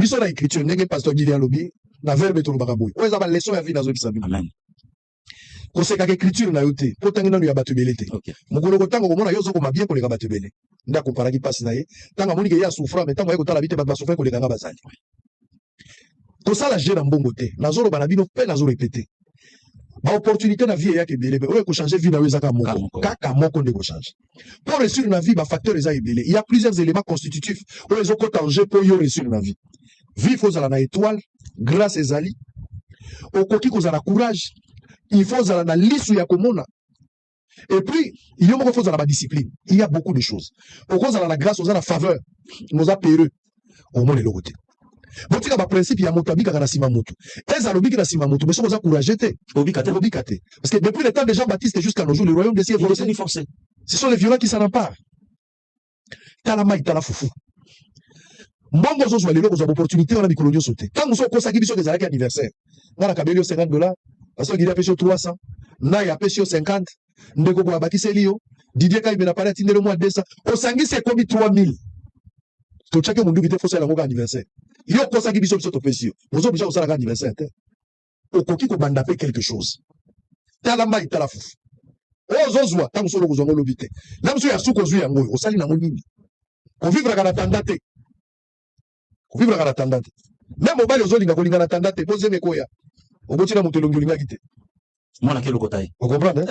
biso na écriture ndenge pasteur Guy Lobby na verbe to lobaka boy oza ba leçon ya vie nazo bisa bino Amen. koseka ka écriture na yote potangi nanu ya bato belete Okay. mokolo kotango komona yo zoko mabien koleka bato bele nda komparaki pasi na ye tanga moni ke ya souffra mais tango ye kotala bite bato souffra koleka nga bazali kosala je na mbongo te nazoloba na bino pe nazo répéter ba opportunité na vie ya ke belé oyo ko changer vie na yo ezaka moko kaka moko nde ko changer pour réussir na vie ba facteur eza ebele il y a plusieurs éléments constitutifs oyo ezoko tanger pour yo réussir na vie vie faut zala na étoile grâce ezali okoki kozala courage il faut zala na lisu ya komona et puis il y a beaucoup de discipline il y a beaucoup de choses pourquoi zala la grâce aux la faveur nous a péreux au moins les côté bon tika ba principe ya moto abika na sima moto eza lobiki na sima moto mais so courage te obika te parce que depuis le temps de Jean-Baptiste jusqu'à nos jours le royaume des cieux est forcé ce sont les violents qui s'en emparent talama itala fufu mbongo zo zwa lelo ko za opportunité wana mikolo nyo sauter tant so ko sakibiso des anniversaire ngana kabelio $50 parce qu'il a payé 300 na ya payé 50 ndeko ko abakiseli yo Didier Kaïbe na paré tindelo mois 200 osangi c'est comme 3000 to chake mundu bité fosa yango ka anniversaire yo ko sakibiso biso to pesio ozo bija osala ka anniversaire te okoki ko banda pe quelque chose tala mai tala fufu ozo zwa tant so lo zongo lobité na mso ya suko zu yango osali na nini ko vivre ka na tandate même mobile ozolinga kolinga na tandate pose mekoya obotina mutelongi olinga kite Mwana kelo kotai. Vous comprenez?